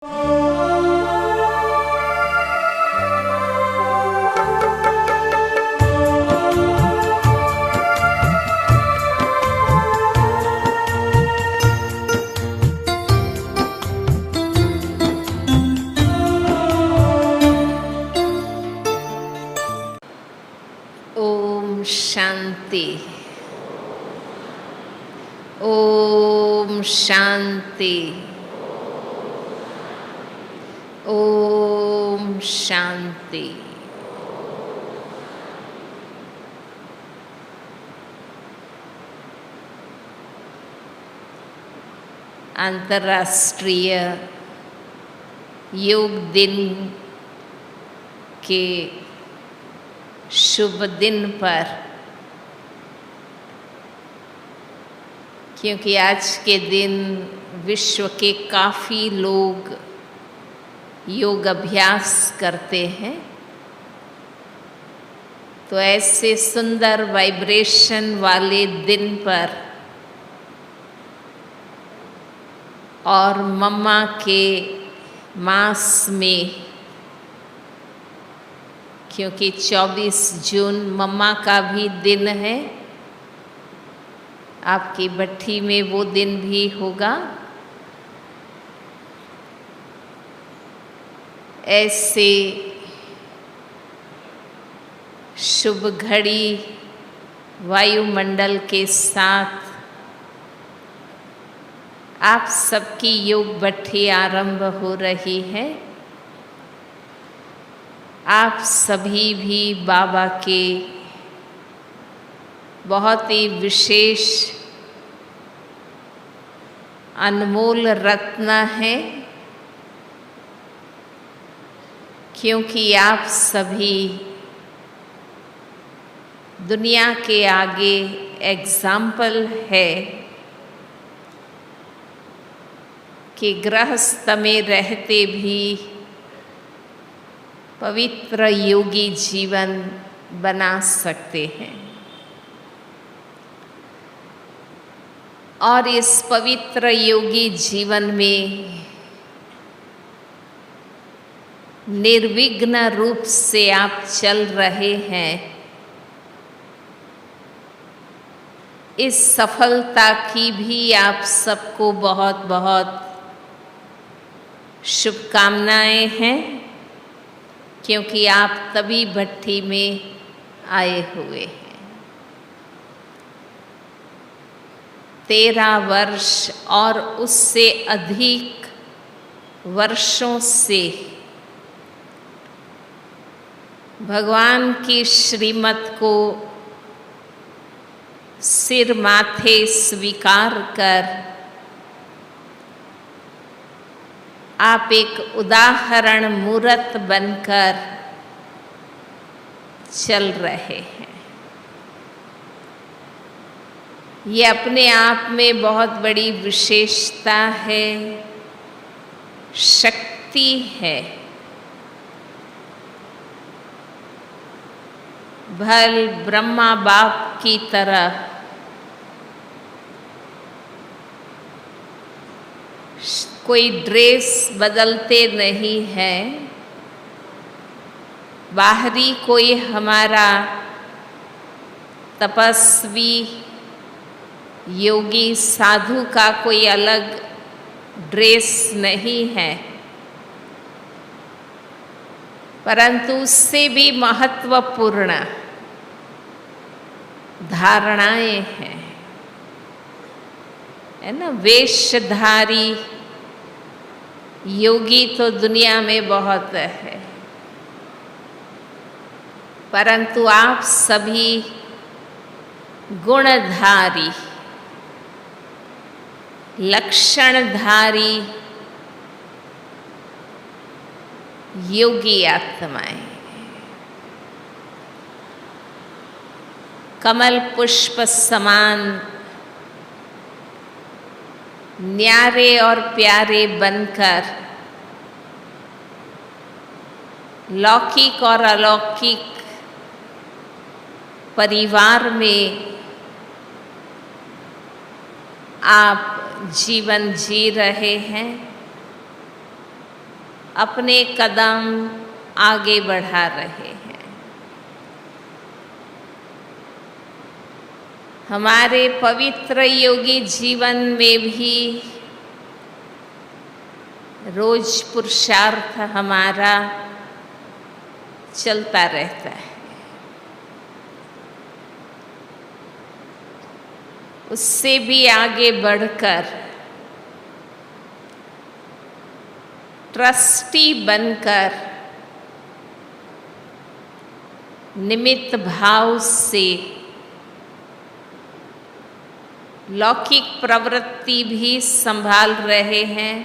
ओम शांति। ओम शांति। ओम शांति। अंतर्राष्ट्रीय योग दिन के शुभ दिन पर, क्योंकि आज के दिन विश्व के काफ़ी लोग योग अभ्यास करते हैं, तो ऐसे सुंदर वाइब्रेशन वाले दिन पर और मम्मा के मास में, क्योंकि 24 जून मम्मा का भी दिन है, आपकी भट्ठी में वो दिन भी होगा। ऐसे शुभ घड़ी वायुमंडल के साथ आप सबकी योग भट्ठी आरंभ हो रही है। आप सभी भी बाबा के बहुत ही विशेष अनमोल रत्न हैं, क्योंकि आप सभी दुनिया के आगे एग्जाम्पल है कि गृहस्थ में रहते भी पवित्र योगी जीवन बना सकते हैं। और इस पवित्र योगी जीवन में निर्विघ्न रूप से आप चल रहे हैं। इस सफलता की भी आप सबको बहुत बहुत शुभकामनाएं हैं, क्योंकि आप तभी भट्ठी में आए हुए हैं। 13 वर्ष और उससे अधिक वर्षों से भगवान की श्रीमत को सिर माथे स्वीकार कर आप एक उदाहरण मूर्त बनकर चल रहे हैं। ये अपने आप में बहुत बड़ी विशेषता है, शक्ति है। भल ब्रह्मा बाप की तरह कोई ड्रेस बदलते नहीं हैं, बाहरी कोई हमारा तपस्वी योगी साधु का कोई अलग ड्रेस नहीं है, परंतु उससे भी महत्वपूर्ण धारणाएं हैं, है ना। वेशधारी योगी तो दुनिया में बहुत है, परंतु आप सभी गुणधारी, लक्षणधारी योगी आत्माएं, कमल पुष्प समान न्यारे और प्यारे बनकर लौकिक और अलौकिक परिवार में आप जीवन जी रहे हैं। अपने कदम आगे बढ़ा रहे हैं। हमारे पवित्र योगी जीवन में भी रोज पुरुषार्थ हमारा चलता रहता है। उससे भी आगे बढ़कर ट्रस्टी बनकर निमित्त भाव से लौकिक प्रवृत्ति भी संभाल रहे हैं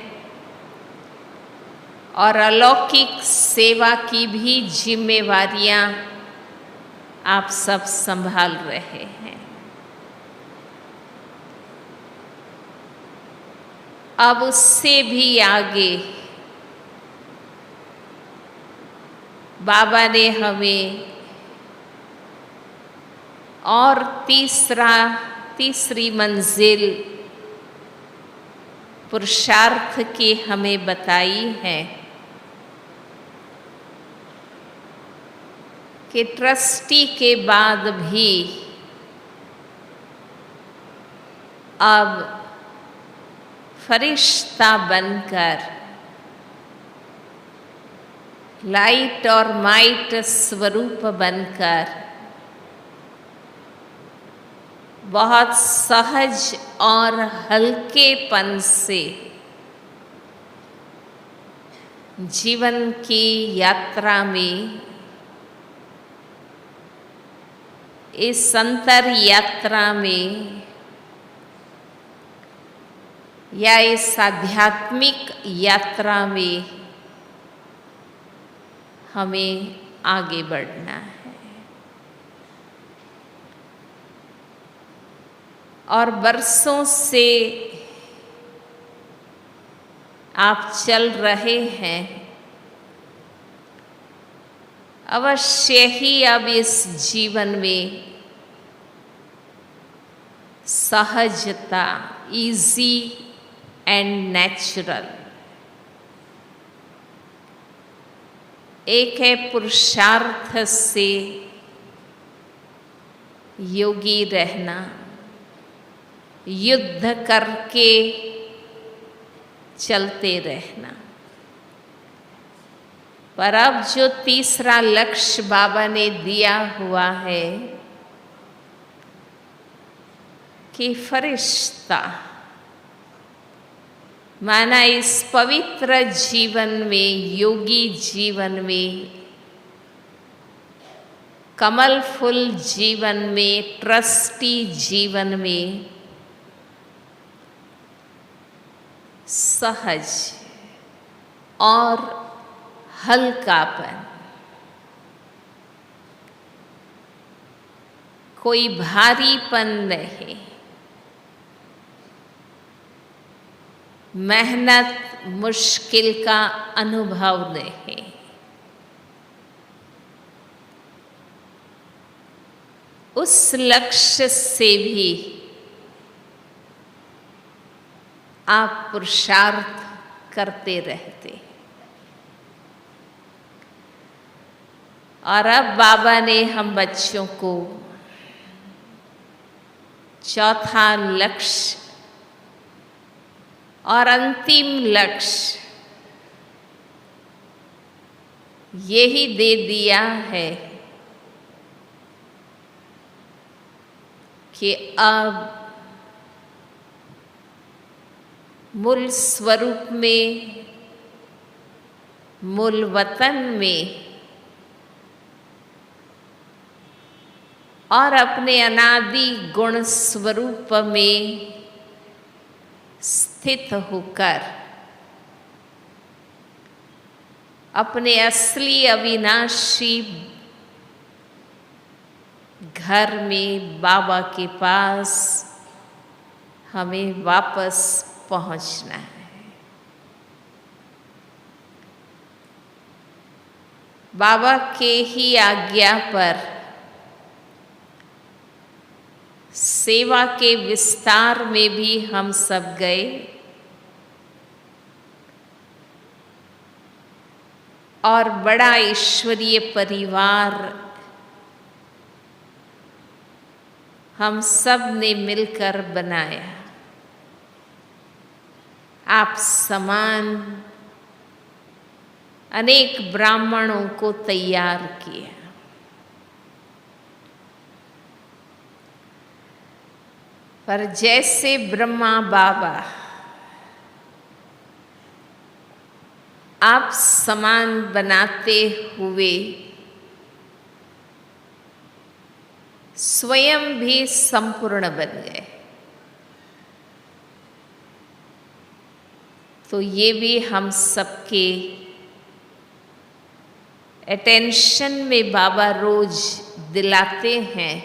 और अलौकिक सेवा की भी जिम्मेवारियां आप सब संभाल रहे हैं। अब उससे भी आगे बाबा ने हमें और तीसरी मंजिल पुरुषार्थ की हमें बताई है कि ट्रस्टी के बाद भी अब फरिश्ता बनकर लाइट और माइट स्वरूप बनकर बहुत सहज और हल्केपन से जीवन की यात्रा में, इस अंतर यात्रा में या इस आध्यात्मिक यात्रा में हमें आगे बढ़ना है। और बरसों से आप चल रहे हैं, अवश्य ही अब इस जीवन में सहजता, इजी एंड नेचुरल, एक है पुरुषार्थ से योगी रहना, युद्ध करके चलते रहना। पर अब जो तीसरा लक्ष्य बाबा ने दिया हुआ है कि फरिश्ता माना इस पवित्र जीवन में, योगी जीवन में, कमल फुल जीवन में, ट्रस्टी जीवन में सहज और हल्कापन, कोई भारीपन नहीं, मेहनत मुश्किल का अनुभव नहीं, उस लक्ष्य से भी आप पुरुषार्थ करते रहते। और अब बाबा ने हम बच्चों को चौथा लक्ष्य और अंतिम लक्ष्य यही दे दिया है कि अब मूल स्वरूप में, मूल वतन में और अपने अनादि गुण स्वरूप में स्थित होकर अपने असली अविनाशी घर में बाबा के पास हमें वापस पहुंचना है। बाबा के ही आज्ञा पर सेवा के विस्तार में भी हम सब गए और बड़ा ईश्वरीय परिवार हम सब ने मिलकर बनाया। आप समान अनेक ब्राह्मणों को तैयार किया। पर जैसे ब्रह्मा बाबा आप समान बनाते हुए स्वयं भी संपूर्ण बन गए, तो ये भी हम सबके अटेंशन में बाबा रोज दिलाते हैं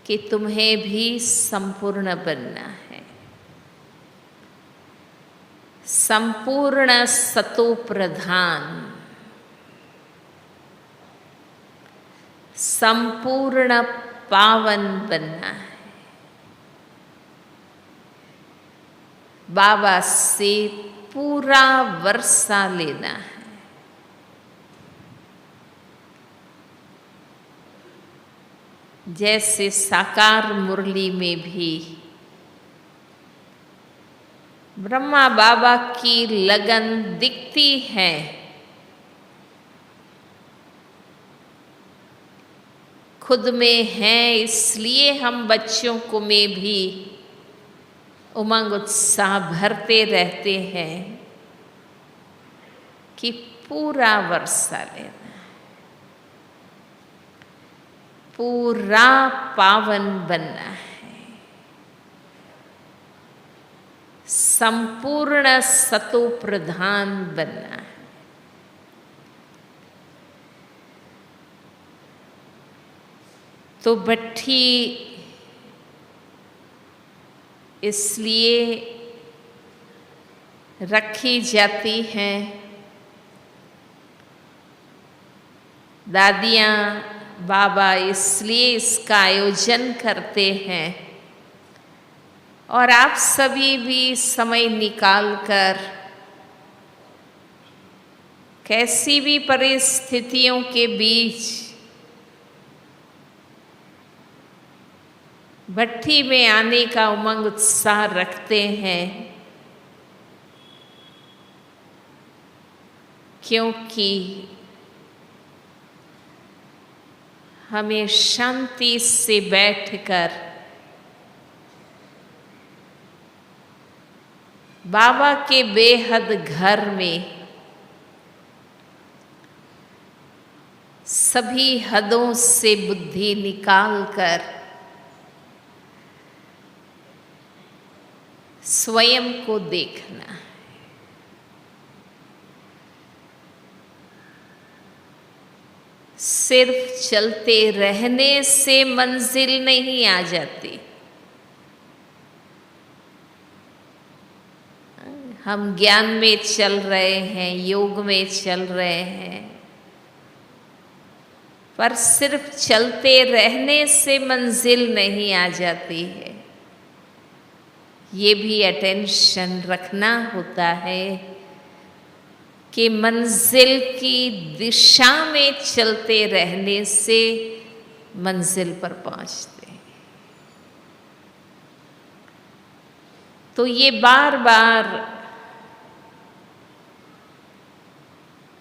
कि तुम्हें भी संपूर्ण बनना है। संपूर्ण सतो प्रधान, संपूर्ण पावन बनना है। बाबा से पूरा वर्षा लेना है। जैसे साकार मुरली में भी ब्रह्मा बाबा की लगन दिखती है, खुद में है, इसलिए हम बच्चों को में भी उमंग उत्साह भरते रहते हैं कि पूरा वर्षा लेना, पूरा पावन बनना है, संपूर्ण सतो प्रधान बनना है। तो भट्ठी इसलिए रखी जाती हैं, दादियाँ बाबा इसलिए इसका आयोजन करते हैं, और आप सभी भी समय निकालकर कैसी भी परिस्थितियों के बीच भट्ठी में आने का उमंग उत्साह रखते हैं, क्योंकि हमें शांति से बैठकर बाबा के बेहद घर में सभी हदों से बुद्धि निकालकर स्वयं को देखना है। सिर्फ चलते रहने से मंजिल नहीं आ जाती। हम ज्ञान में चल रहे हैं, योग में चल रहे हैं, पर सिर्फ चलते रहने से मंजिल नहीं आ जाती है। ये भी अटेंशन रखना होता है कि मंजिल की दिशा में चलते रहने से मंजिल पर पहुंचते हैं। तो ये बार बार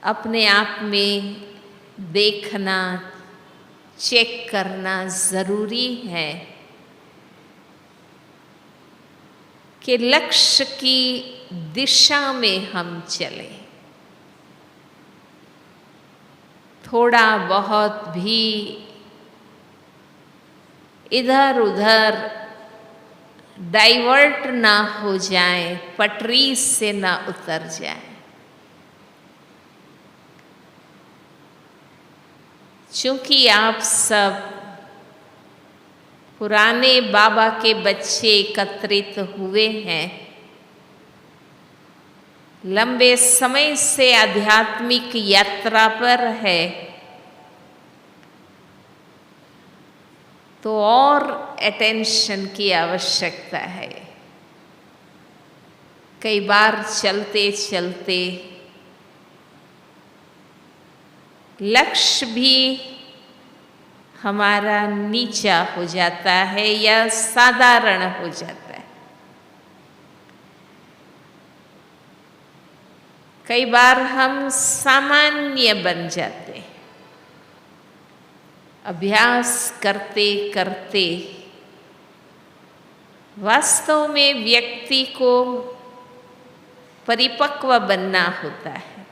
अपने आप में देखना, चेक करना ज़रूरी है कि लक्ष्य की दिशा में हम चलें। थोड़ा बहुत भी इधर उधर डाइवर्ट ना हो जाए, पटरी से ना उतर जाए। चूंकि आप सब पुराने बाबा के बच्चे एकत्रित हुए हैं, लंबे समय से आध्यात्मिक यात्रा पर है, तो और अटेंशन की आवश्यकता है। कई बार चलते चलते लक्ष्य भी हमारा नीचा हो जाता है या साधारण हो जाता है। कई बार हम सामान्य बन जाते हैं। अभ्यास करते करते वास्तव में व्यक्ति को परिपक्व बनना होता है,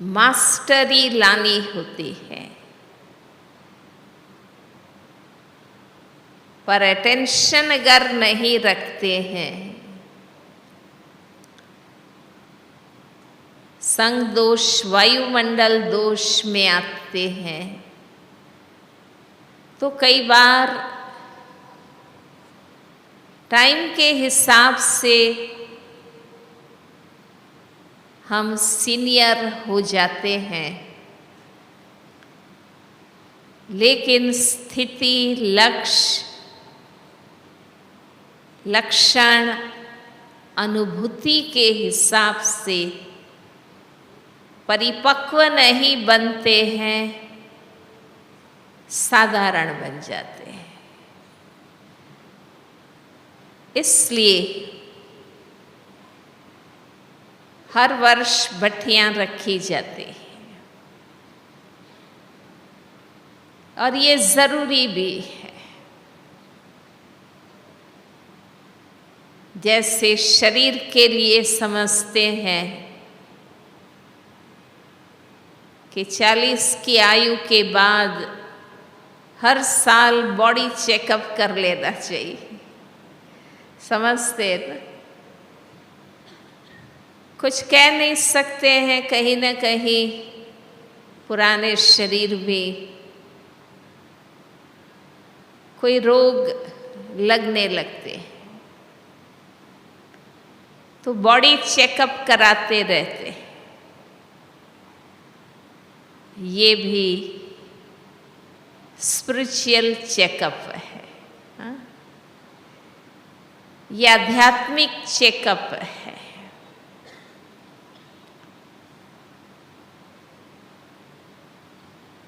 मास्टरी लानी होती है। पर अटेंशन अगर नहीं रखते हैं, संग दोष, वायुमंडल दोष में आते हैं, तो कई बार टाइम के हिसाब से हम सीनियर हो जाते हैं, लेकिन स्थिति, लक्ष्य, लक्षण, अनुभूति के हिसाब से परिपक्व नहीं बनते हैं, साधारण बन जाते हैं। इसलिए हर वर्ष भट्टियां रखी जाती हैं और ये जरूरी भी है। जैसे शरीर के लिए समझते हैं कि 40 की आयु के बाद हर साल बॉडी चेकअप कर लेना चाहिए, समझते हैं ना? कुछ कह नहीं सकते हैं, कहीं ना कहीं पुराने शरीर में कोई रोग लगने लगते हैं, तो बॉडी चेकअप कराते रहते हैं। ये भी स्पिरिचुअल चेकअप है, हाँ? ये आध्यात्मिक चेकअप है।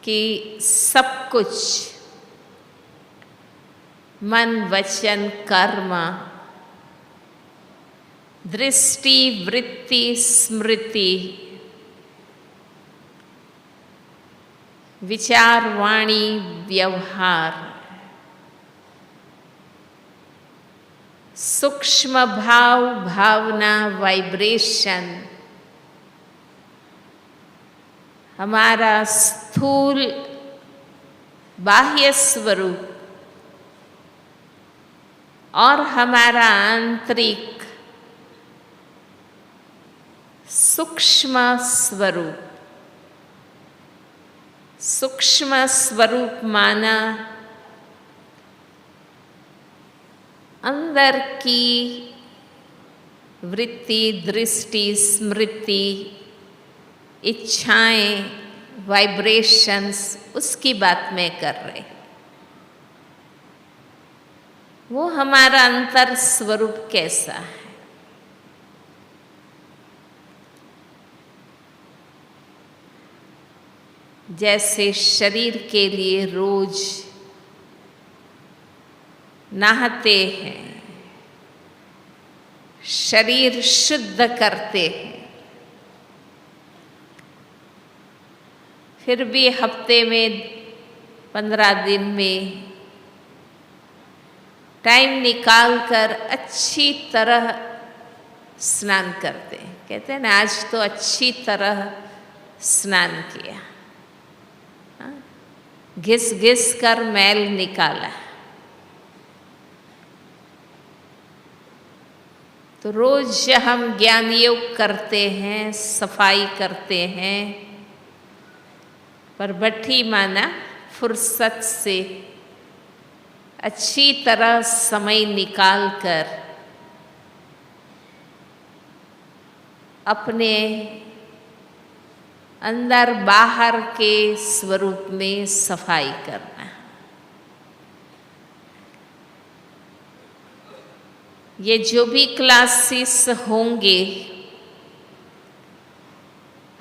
कि सब कुछ मन, वचन, कर्म, दृष्टि, वृत्ति, स्मृति, विचार, वाणी, व्यवहार, सूक्ष्म भाव, भावना, वाइब्रेशन, हमारा स्थूल बाह्य स्वरूप और हमारा आंतरिक सूक्ष्म स्वरूप। सूक्ष्म स्वरूप माना अंदर की वृत्ति, दृष्टि, स्मृति, इच्छाएं, वाइब्रेशंस, उसकी बात मैं कर रही। वो हमारा अंतर स्वरूप कैसा है। जैसे शरीर के लिए रोज नहाते हैं, शरीर शुद्ध करते हैं, फिर भी हफ्ते में 15 दिन में टाइम निकाल कर अच्छी तरह स्नान करते हैं। कहते हैं ना, आज तो अच्छी तरह स्नान किया, घिस घिस कर मैल निकाला। तो रोज हम ज्ञान योग करते हैं, सफाई करते हैं, पर भट्टी माना फुर्सत से अच्छी तरह समय निकाल कर अपने अंदर बाहर के स्वरूप में सफाई करना। ये जो भी क्लासेस होंगे,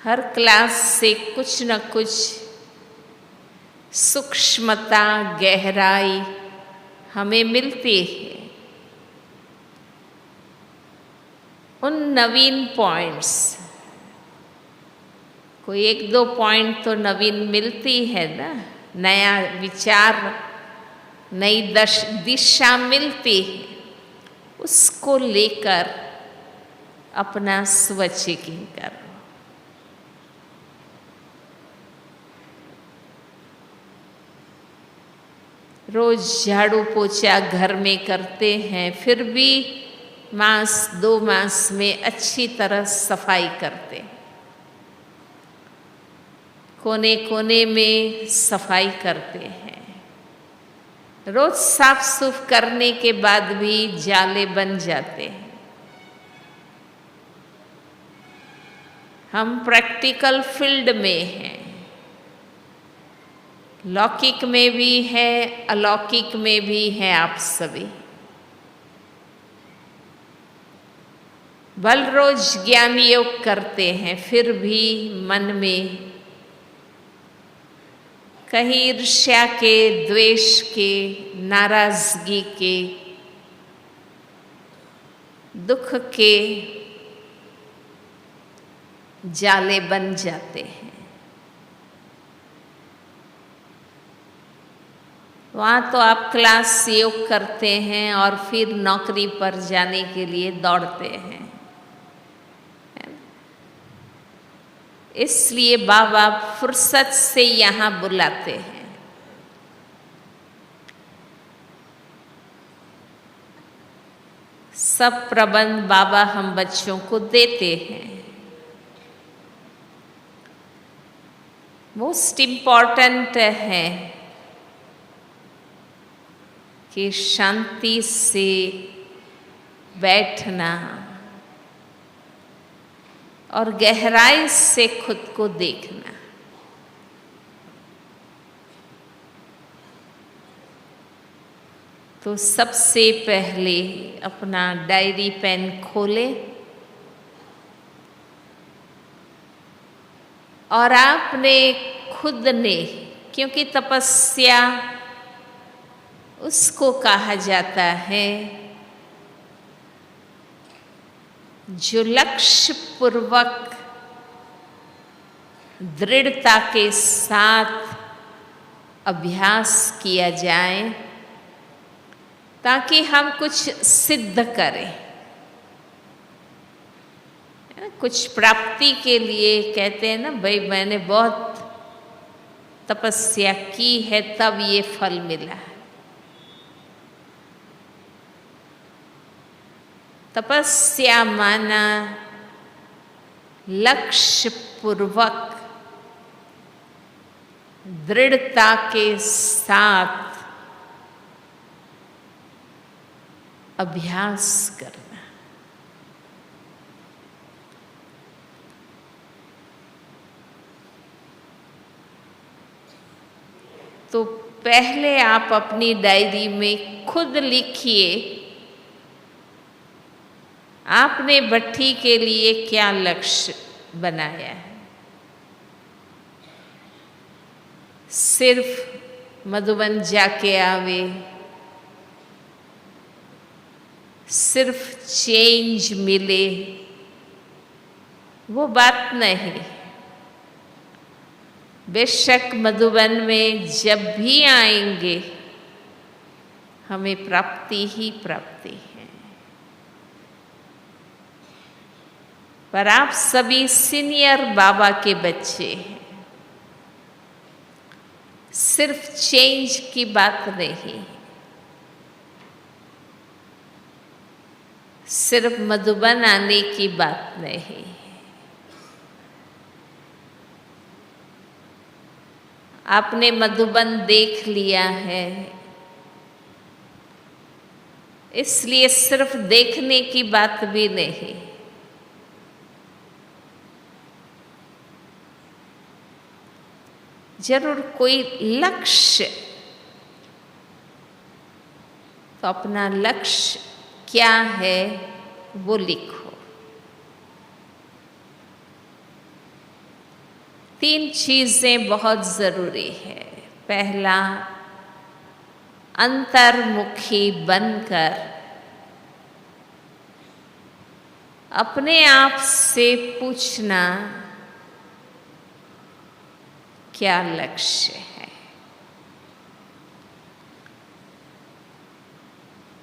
हर क्लास से कुछ न कुछ सूक्ष्मता, गहराई हमें मिलती है। उन नवीन पॉइंट्स, कोई एक दो पॉइंट तो नवीन मिलती है ना, नया विचार, नई दिशा मिलती है, उसको लेकर अपना स्वचेकिंग करो। रोज झाड़ू पोछा घर में करते हैं, फिर भी मास 2 मास में अच्छी तरह सफाई करते हैं। कोने कोने में सफाई करते हैं। रोज साफ सुफ करने के बाद भी जाले बन जाते हैं। हम प्रैक्टिकल फील्ड में हैं, लौकिक में भी है, अलौकिक में भी है। आप सभी भल रोज ज्ञान योग करते हैं, फिर भी मन में कहीं ईर्ष्या के, द्वेष के, नाराजगी के, दुख के जाले बन जाते हैं। वहाँ तो आप क्लास योग करते हैं और फिर नौकरी पर जाने के लिए दौड़ते हैं। इसलिए बाबा फुर्सत से यहाँ बुलाते हैं। सब प्रबंध बाबा हम बच्चों को देते हैं। मोस्ट इम्पॉर्टेंट है कि शांति से बैठना और गहराई से खुद को देखना। तो सबसे पहले अपना डायरी पेन खोलें और आपने खुद ने, क्योंकि तपस्या उसको कहा जाता है जो लक्ष्य पूर्वक दृढ़ता के साथ अभ्यास किया जाए, ताकि हम कुछ सिद्ध करें, कुछ प्राप्ति के लिए। कहते हैं ना, भाई मैंने बहुत तपस्या की है तब ये फल मिला। तपस्या माना लक्ष्य पूर्वक दृढ़ता के साथ अभ्यास करना। तो पहले आप अपनी डायरी में खुद लिखिए, आपने भट्ठी के लिए क्या लक्ष्य बनाया है। सिर्फ मधुबन जाके आवे, सिर्फ चेंज मिले, वो बात नहीं। बेशक मधुबन में जब भी आएंगे हमें प्राप्ति ही प्राप्ति है, पर आप सभी सीनियर बाबा के बच्चे हैं। सिर्फ चेंज की बात नहीं, सिर्फ मधुबन आने की बात नहीं। आपने मधुबन देख लिया है, इसलिए सिर्फ देखने की बात भी नहीं। जरूर कोई लक्ष्य, तो अपना लक्ष्य क्या है वो लिखो। 3 चीजें बहुत जरूरी है। पहला, अंतर्मुखी बनकर अपने आप से पूछना क्या लक्ष्य है।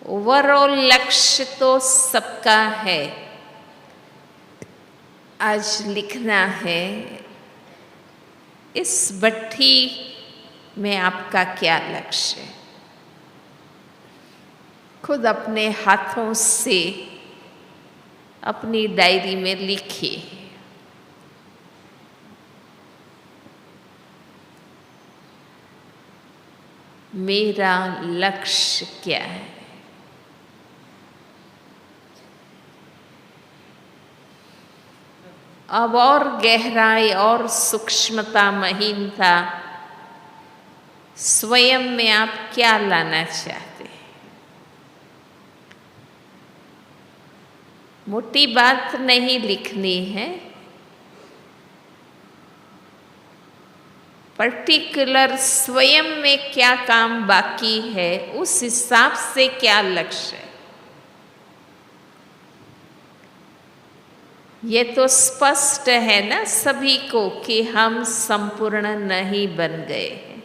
ओवरऑल लक्ष्य तो सबका है। आज लिखना है इस भट्ठी में आपका क्या लक्ष्य है। खुद अपने हाथों से अपनी डायरी में लिखिए। मेरा लक्ष्य क्या है। अब और गहराई और सूक्ष्मता, महीनता स्वयं में आप क्या लाना चाहते हैं। मोटी बात नहीं लिखनी है, पर्टिकुलर स्वयं में क्या काम बाकी है, उस हिसाब से क्या लक्ष्य है। ये तो स्पष्ट है ना सभी को कि हम संपूर्ण नहीं बन गए हैं।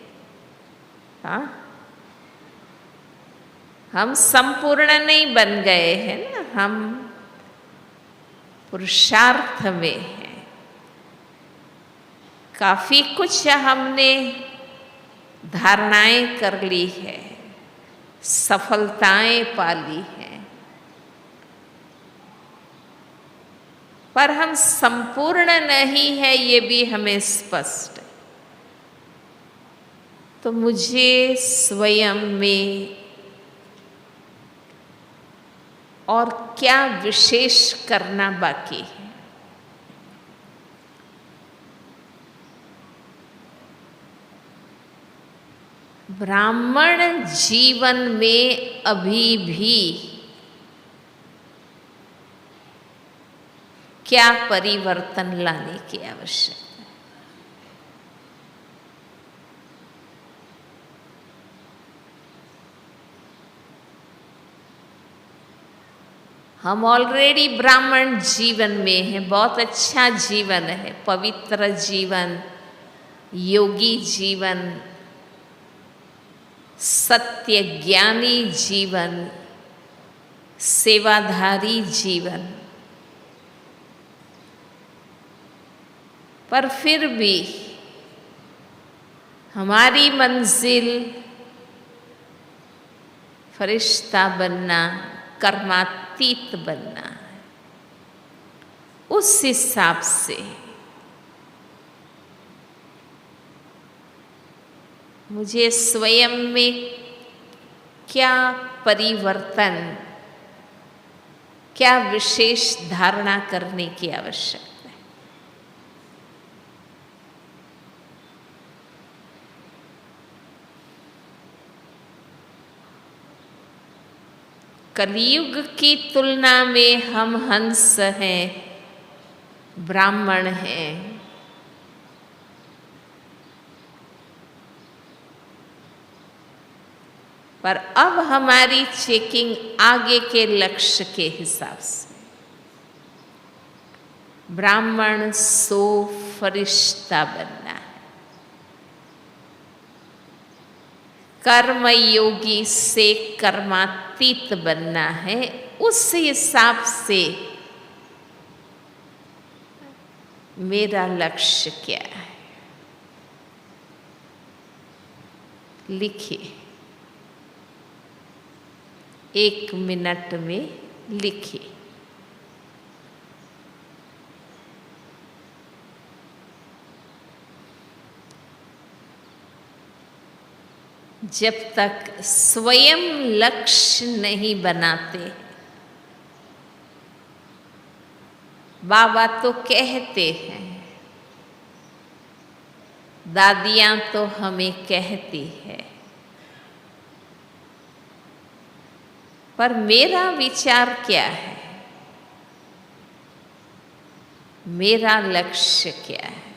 हाँ, हम संपूर्ण नहीं बन गए हैं ना, हम पुरुषार्थ में हैं। काफी कुछ हमने धारणाएं कर ली है, सफलताएं पाली हैं, पर हम संपूर्ण नहीं है, ये भी हमें स्पष्ट है। तो मुझे स्वयं में और क्या विशेष करना बाकी है। ब्राह्मण जीवन में अभी भी क्या परिवर्तन लाने की आवश्यकता है। हम ऑलरेडी ब्राह्मण जीवन में हैं, बहुत अच्छा जीवन है, पवित्र जीवन, योगी जीवन, सत्य ज्ञानी जीवन, सेवाधारी जीवन। पर फिर भी हमारी मंजिल फरिश्ता बनना, कर्मातीत बनना है। उस हिसाब से मुझे स्वयं में क्या परिवर्तन, क्या विशेष धारणा करने की आवश्यकता है। कलयुग की तुलना में हम हंस हैं, ब्राह्मण हैं। पर अब हमारी चेकिंग आगे के लक्ष्य के हिसाब से। ब्राह्मण सो फरिश्ता बनना है, कर्मयोगी से कर्मातीत बनना है। उस हिसाब से मेरा लक्ष्य क्या है, लिखिए। 1 मिनट में लिखिए। जब तक स्वयं लक्ष्य नहीं बनाते, बाबा तो कहते हैं, दादियां तो हमें कहती है, पर मेरा विचार क्या है, मेरा लक्ष्य क्या है।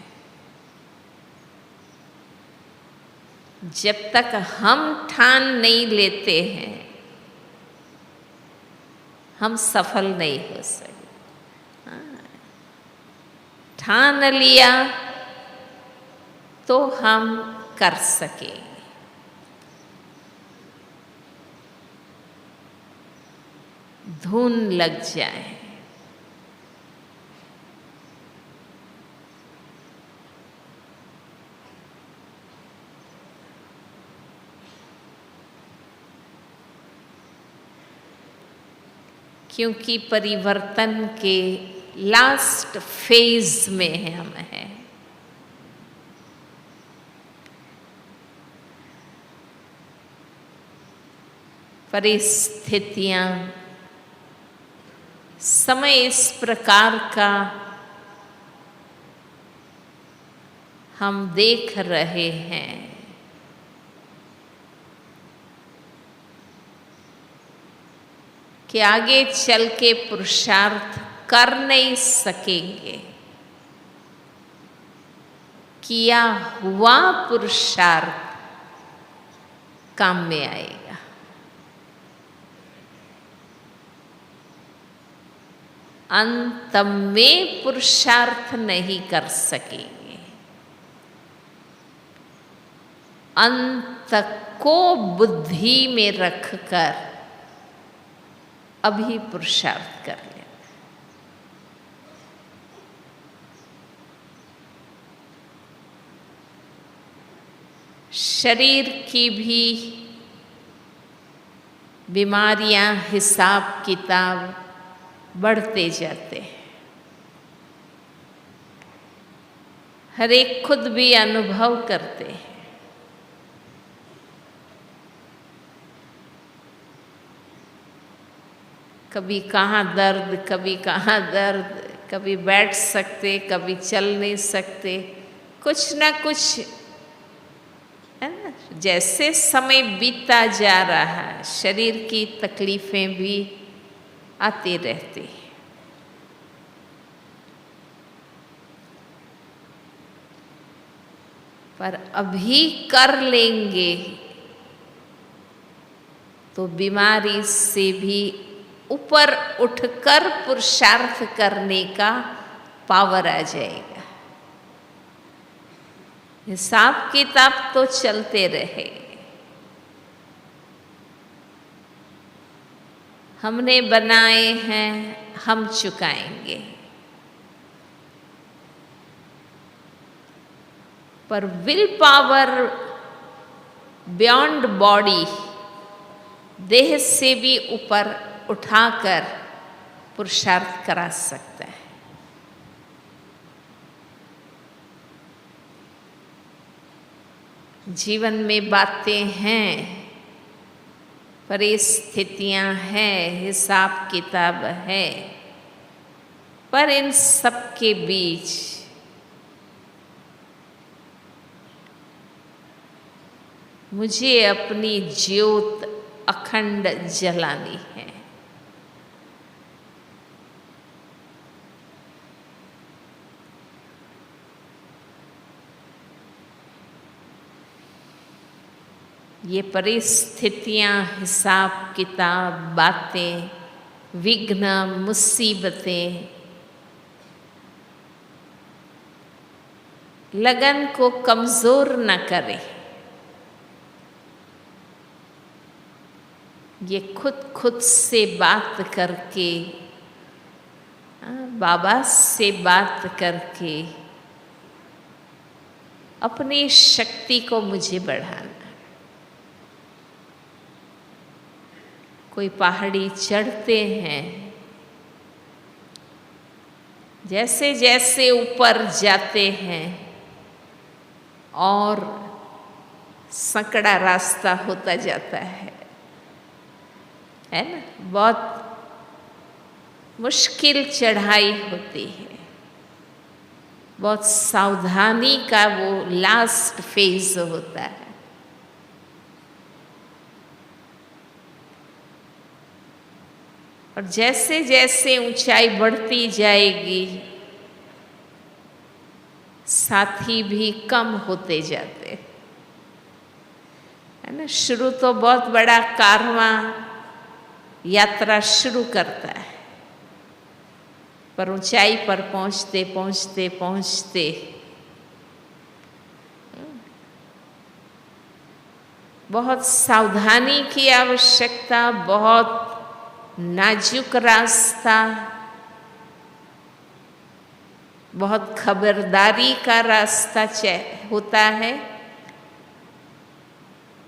जब तक हम ठान नहीं लेते हैं, हम सफल नहीं हो सकते। ठान लिया तो हम कर सकेंगे। धुन लग जाए, क्योंकि परिवर्तन के लास्ट फेज में हम हैं। परिस्थितियां, समय इस प्रकार का हम देख रहे हैं कि आगे चल के पुरुषार्थ कर नहीं सकेंगे। किया हुआ पुरुषार्थ काम में आएगा। अंत में पुरुषार्थ नहीं कर सकेंगे। अंत को बुद्धि में रखकर अभी पुरुषार्थ कर लेना। शरीर की भी बीमारियां, हिसाब किताब बढ़ते जाते हैं। हर एक खुद भी अनुभव करते हैं। कभी कहाँ दर्द, कभी कहाँ दर्द, कभी बैठ सकते, कभी चल नहीं सकते, कुछ ना कुछ है ना। जैसे समय बीतता जा रहा है, शरीर की तकलीफें भी आती रहती हैं। पर अभी कर लेंगे तो बीमारी से भी ऊपर उठकर पुरुषार्थ करने का पावर आ जाएगा। हिसाब किताब तो चलते रहे। हमने बनाए हैं, हम चुकाएंगे। पर विल पावर बियॉन्ड बॉडी, देह से भी ऊपर उठाकर पुरुषार्थ करा सकता है। जीवन में बातें हैं, परिस्थितियां हैं, हिसाब किताब है, पर इन सब के बीच मुझे अपनी ज्योत अखंड जलानी है। ये परिस्थितियां, हिसाब किताब, बातें, विघ्न, मुसीबतें लगन को कमजोर न करे। ये खुद से बात करके, बाबा से बात करके अपनी शक्ति को मुझे बढ़ाना। कोई पहाड़ी चढ़ते हैं, जैसे जैसे ऊपर जाते हैं और संकड़ा रास्ता होता जाता है ना। बहुत मुश्किल चढ़ाई होती है, बहुत सावधानी का वो लास्ट फेज होता है। और जैसे जैसे ऊंचाई बढ़ती जाएगी साथी भी कम होते जाते, है ना। शुरू तो बहुत बड़ा कारवां यात्रा शुरू करता है, पर ऊंचाई पर पहुंचते पहुंचते पहुंचते बहुत सावधानी की आवश्यकता, बहुत नाजुक रास्ता, बहुत खबरदारी का रास्ता होता है,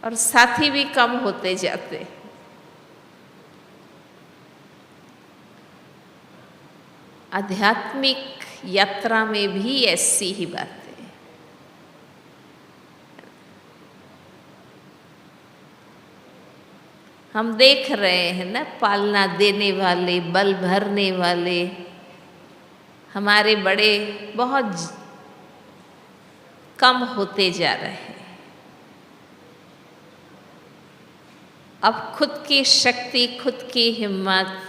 और साथी भी कम होते जाते। आध्यात्मिक यात्रा में भी ऐसी ही बात है। हम देख रहे हैं ना, पालना देने वाले, बल भरने वाले हमारे बड़े बहुत कम होते जा रहे हैं। अब खुद की शक्ति, खुद की हिम्मत,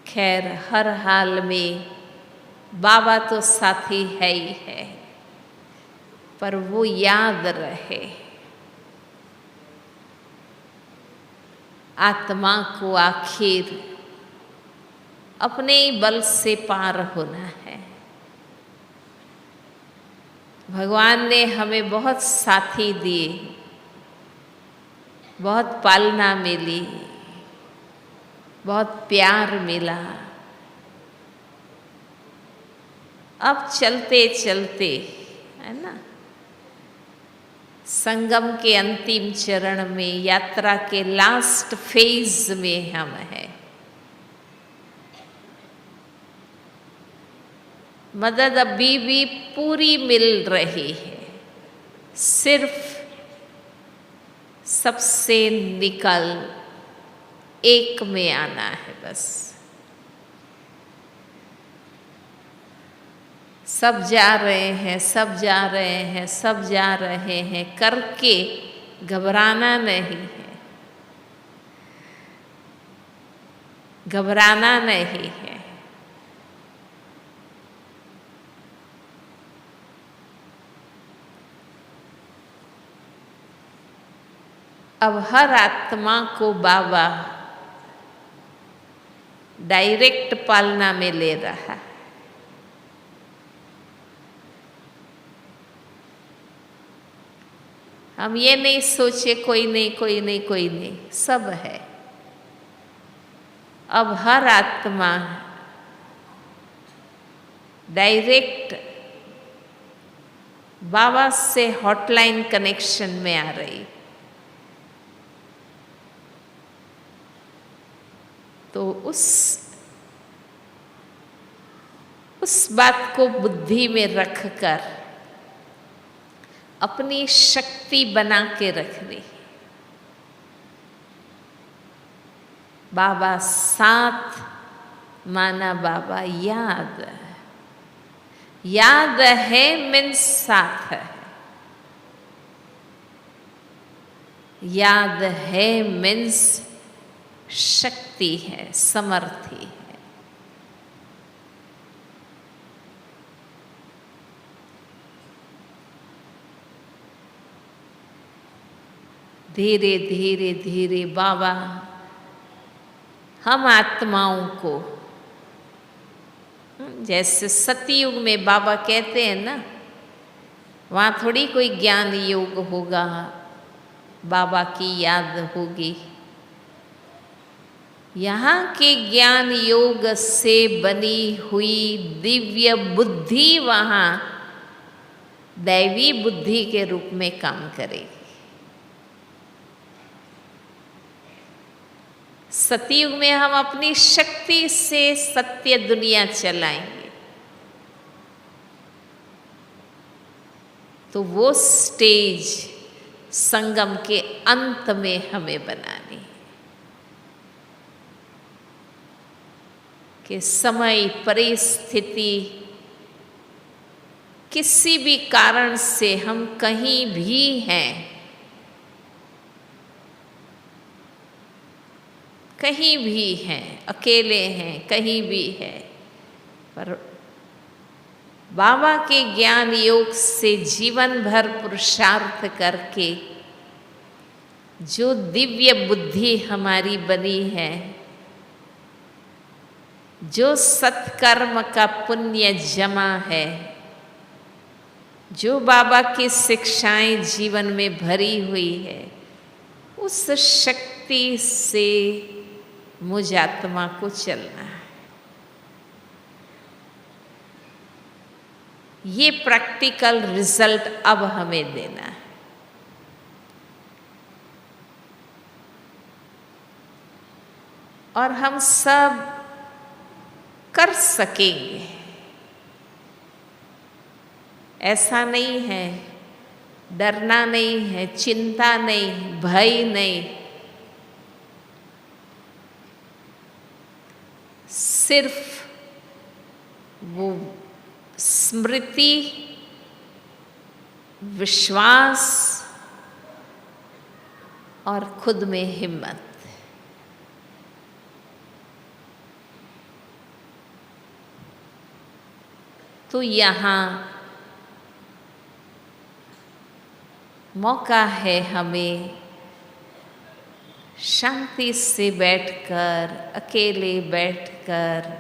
खैर हर हाल में बाबा तो साथी है ही है, पर वो याद रहे आत्मा को आखिर अपने ही बल से पार होना है। भगवान ने हमें बहुत साथी दिए, बहुत पालना मिली, बहुत प्यार मिला। अब चलते चलते, है ना, संगम के अंतिम चरण में, यात्रा के लास्ट फेज में हम हैं। मदद अभी भी पूरी मिल रही है, सिर्फ सबसे निकल एक में आना है बस। सब जा रहे हैं, सब जा रहे हैं, सब जा रहे हैं करके घबराना नहीं है, घबराना नहीं है। अब हर आत्मा को बाबा डायरेक्ट पालना में ले रहा है। हम ये नहीं सोचे कोई नहीं, कोई नहीं, कोई नहीं, सब है। अब हर आत्मा डायरेक्ट बाबा से हॉटलाइन कनेक्शन में आ रही। तो उस बात को बुद्धि में रखकर अपनी शक्ति बना के रखनी। बाबा साथ माना, बाबा याद, याद है मीन्स साथ है, याद है मीन्स शक्ति है, समर्थी है। धीरे धीरे धीरे बाबा हम आत्माओं को, जैसे सतयुग में बाबा कहते हैं ना, वहाँ थोड़ी कोई ज्ञान योग होगा, बाबा की याद होगी। यहाँ के ज्ञान योग से बनी हुई दिव्य बुद्धि वहाँ दैवी बुद्धि के रूप में काम करेगी। सतयुग में हम अपनी शक्ति से सत्य दुनिया चलाएंगे, तो वो स्टेज संगम के अंत में हमें बनानी है कि समय, परिस्थिति, किसी भी कारण से हम कहीं भी हैं, कहीं भी हैं, अकेले हैं, कहीं भी है, पर बाबा के ज्ञान योग से जीवन भर पुरुषार्थ करके जो दिव्य बुद्धि हमारी बनी है, जो सत्कर्म का पुण्य जमा है, जो बाबा की शिक्षाएं जीवन में भरी हुई है, उस शक्ति से मुझ आत्मा को चलना है। ये प्रैक्टिकल रिजल्ट अब हमें देना है। और हम सब कर सकेंगे, ऐसा नहीं है, डरना नहीं है, चिंता नहीं, भय नहीं, सिर्फ वो स्मृति, विश्वास और खुद में हिम्मत। तो यहाँ मौका है हमें शांति से बैठकर, अकेले बैठकर,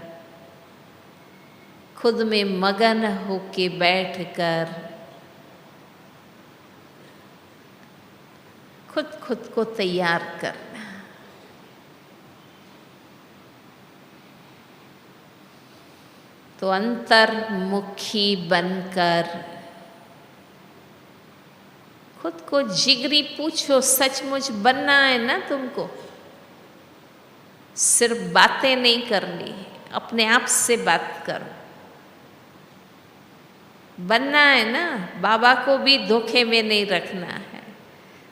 खुद में मगन होके बैठकर खुद को तैयार करना। तो अंतर्मुखी बनकर खुद को जिगरी पूछो, सचमुच बनना है ना तुमको? सिर्फ बातें नहीं करनी, अपने आप से बात करो। बनना है ना? बाबा को भी धोखे में नहीं रखना है,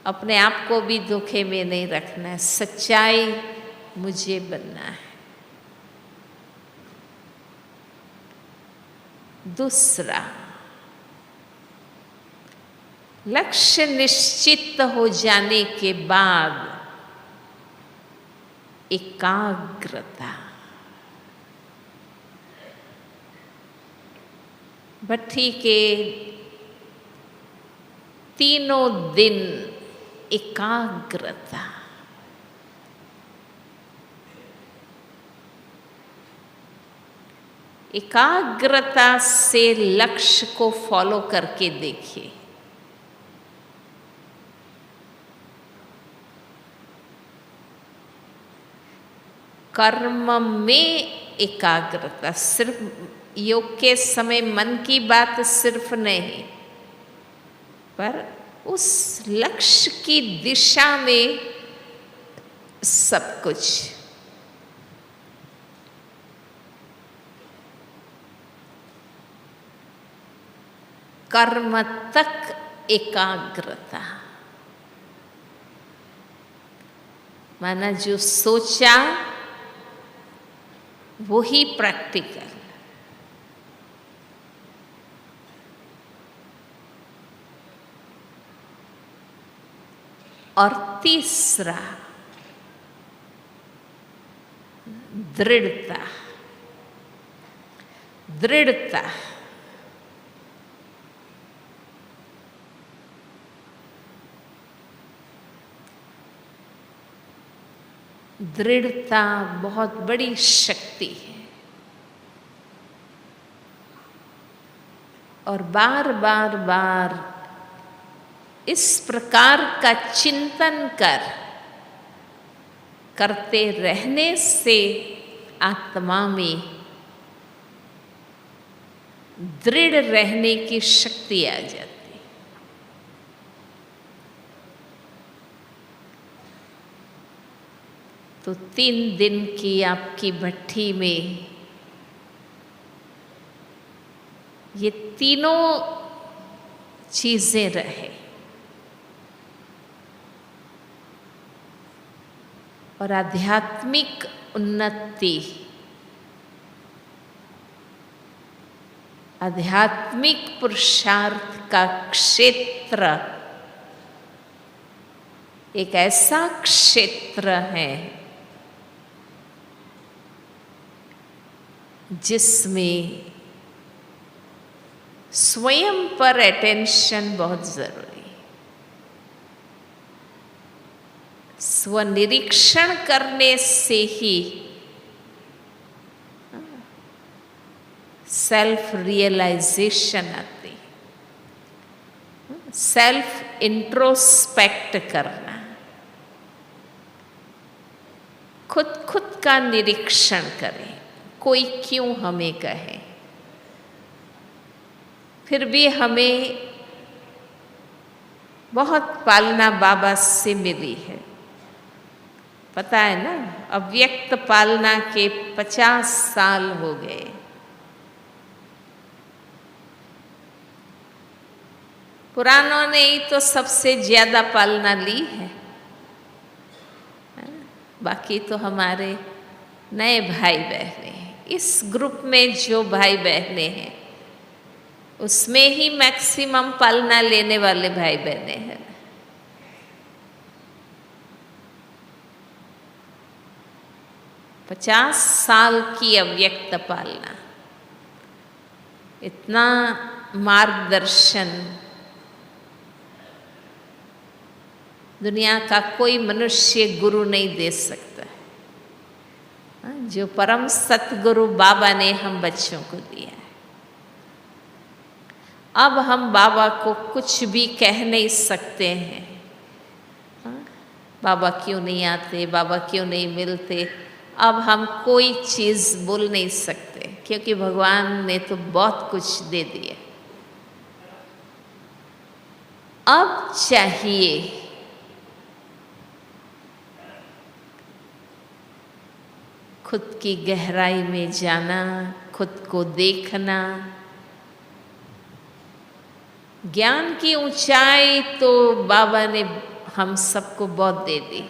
अपने आप को भी धोखे में नहीं रखना है। सच्चाई मुझे बनना है। दूसरा, लक्ष्य निश्चित हो जाने के बाद एकाग्रता। भट्ठी के तीनों दिन एकाग्रता। एकाग्रता से लक्ष्य को फॉलो करके देखिए। कर्म में एकाग्रता, सिर्फ योग के समय मन की बात सिर्फ नहीं, पर उस लक्ष्य की दिशा में सब कुछ। कर्म तक एकाग्रता, माना जो सोचा वही प्रैक्टिकल। और तीसरा, दृढ़ता। दृढ़ता दृढ़ता बहुत बड़ी शक्ति है। और बार बार बार इस प्रकार का चिंतन करते रहने से आत्मा में दृढ़ रहने की शक्ति आ जाती। तो 3 दिन की आपकी भट्ठी में ये तीनों चीजें रहे। और आध्यात्मिक उन्नति, आध्यात्मिक पुरुषार्थ का क्षेत्र एक ऐसा क्षेत्र है जिसमें स्वयं पर अटेंशन बहुत जरूरी है। स्वनिरीक्षण करने से ही सेल्फ रियलाइजेशन आती है। सेल्फ इंट्रोस्पेक्ट करना, खुद का निरीक्षण करें। कोई क्यों हमें कहे, फिर भी हमें बहुत पालना बाबा से मिली है। पता है ना, अव्यक्त पालना के 50 साल हो गए। पुरानों ने ही तो सबसे ज्यादा पालना ली है। बाकी तो हमारे नए भाई बहने हैं। इस ग्रुप में जो भाई बहने हैं उसमें ही मैक्सिमम पालना लेने वाले भाई बहने हैं। पचास साल की अव्यक्त पालना, इतना मार्गदर्शन दुनिया का कोई मनुष्य गुरु नहीं दे सकता, जो परम सतगुरु बाबा ने हम बच्चों को दिया है। अब हम बाबा को कुछ भी कह नहीं सकते हैं। बाबा क्यों नहीं आते, बाबा क्यों नहीं मिलते, अब हम कोई चीज़ बोल नहीं सकते, क्योंकि भगवान ने तो बहुत कुछ दे दिया। अब चाहिए खुद की गहराई में जाना, खुद को देखना। ज्ञान की ऊंचाई तो बाबा ने हम सबको बहुत दे दी।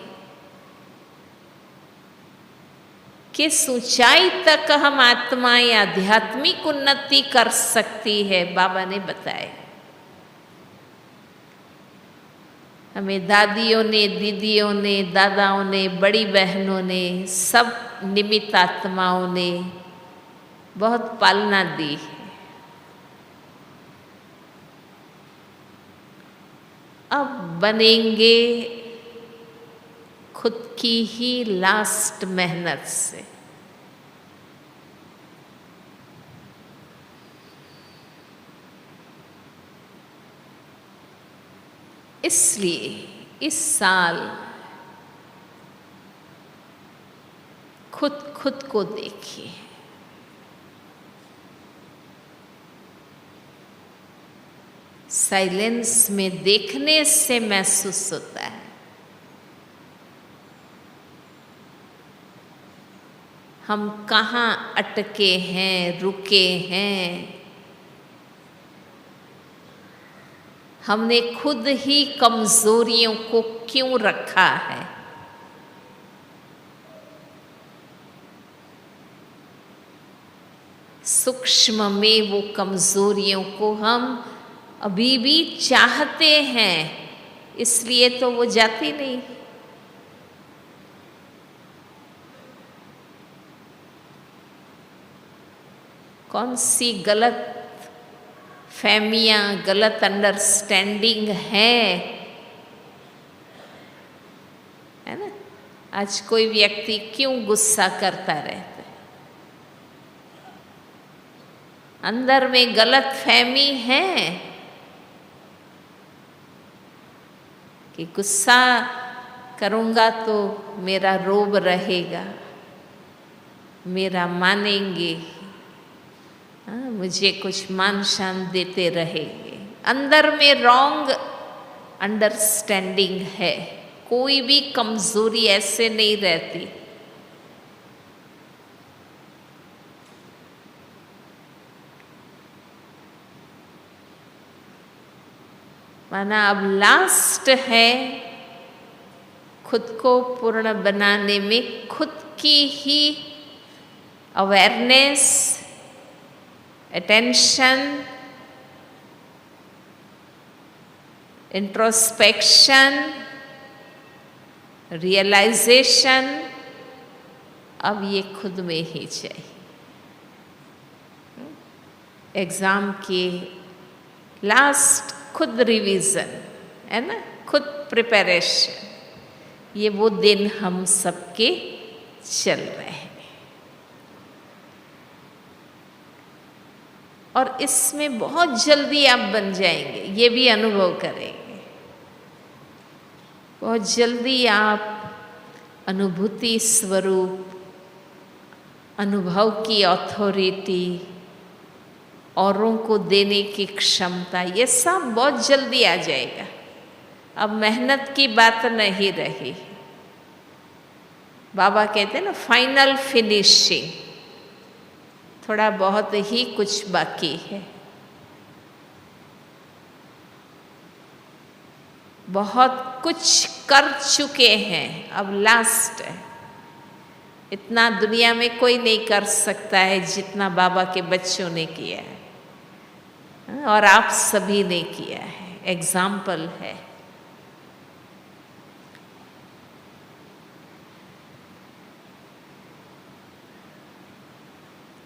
किस ऊंचाई तक हम आत्मा या आध्यात्मिक उन्नति कर सकती है, बाबा ने बताया। हमें दादियों ने, दीदियों ने, दादाओं ने, बड़ी बहनों ने, सब निमित्त आत्माओं ने बहुत पालना दी है। अब बनेंगे खुद की ही लास्ट मेहनत से। इसलिए इस साल खुद को देखिए। साइलेंस में देखने से महसूस होता है हम कहाँ अटके हैं, रुके हैं। हमने खुद ही कमजोरियों को क्यों रखा है। सूक्ष्म में वो कमजोरियों को हम अभी भी चाहते हैं, इसलिए तो वो जाती नहीं। कौन सी गलत फहमियां, गलत अंडरस्टैंडिंग है ना। आज कोई व्यक्ति क्यों गुस्सा करता रहता है, अंदर में गलत फहमी है कि गुस्सा करूंगा तो मेरा रोब रहेगा, मेरा मानेंगे, मुझे कुछ मान शान देते रहेंगे। अंदर में रॉन्ग अंडरस्टैंडिंग है। कोई भी कमजोरी ऐसे नहीं रहती। माना अब लास्ट है खुद को पूर्ण बनाने में, खुद की ही अवेयरनेस, अटेंशन, इंट्रोस्पेक्शन, रियलाइजेशन, अब ये खुद में ही चाहिए। एग्ज़ाम की लास्ट खुद रिवीज़न है ना, खुद प्रिपरेशन, ये वो दिन हम सबके चल रहे हैं। और इसमें बहुत जल्दी आप बन जाएंगे, ये भी अनुभव करेंगे। बहुत जल्दी आप अनुभूति स्वरूप, अनुभव की अथॉरिटी, औरों को देने की क्षमता, ये सब बहुत जल्दी आ जाएगा। अब मेहनत की बात नहीं रही। बाबा कहते हैं ना, फाइनल फिनिशिंग, थोड़ा बहुत ही कुछ बाकी है। बहुत कुछ कर चुके हैं, अब लास्ट है। इतना दुनिया में कोई नहीं कर सकता है जितना बाबा के बच्चों ने किया है, और आप सभी ने किया है। एग्जाम्पल है।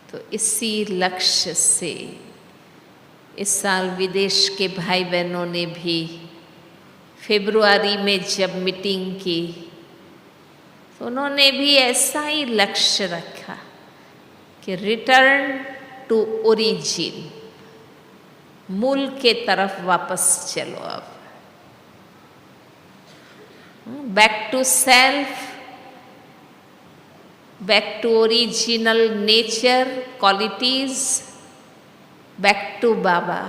तो इसी लक्ष्य से इस साल विदेश के भाई बहनों ने भी फरवरी में जब मीटिंग की तो उन्होंने भी ऐसा ही लक्ष्य रखा कि रिटर्न टू ओरिजिन, मूल के तरफ वापस चलो। अब back to self, back to original nature qualities, back to Baba,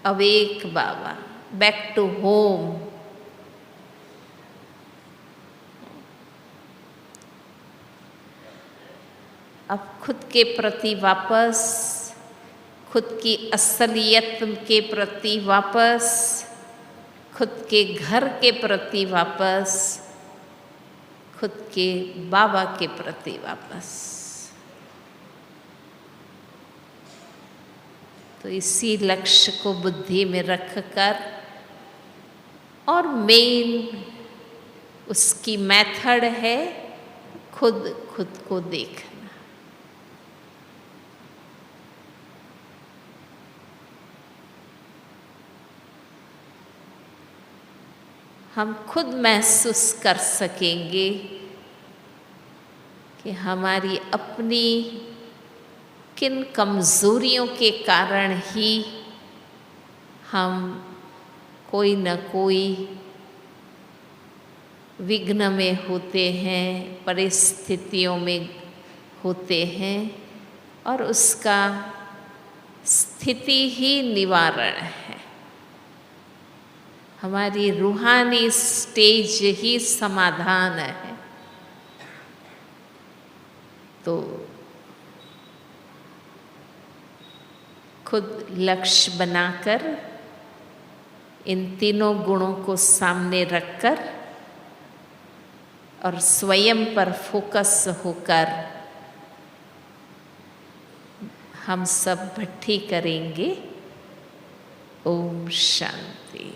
awake Baba, back to home. अब खुद के प्रति वापस, खुद की असलियत के प्रति वापस, खुद के घर के प्रति वापस, खुद के बाबा के प्रति वापस। तो इसी लक्ष्य को बुद्धि में रखकर, और मेन उसकी मेथड है खुद को देखना। हम खुद महसूस कर सकेंगे कि हमारी अपनी किन कमज़ोरियों के कारण ही हम कोई न कोई विघ्न में होते हैं, परिस्थितियों में होते हैं, और उसका स्थिति ही निवारण है। हमारी रूहानी स्टेज ही समाधान है। तो खुद लक्ष्य बनाकर, इन तीनों गुणों को सामने रखकर और स्वयं पर फोकस होकर हम सब भट्ठी करेंगे। ओम शांति।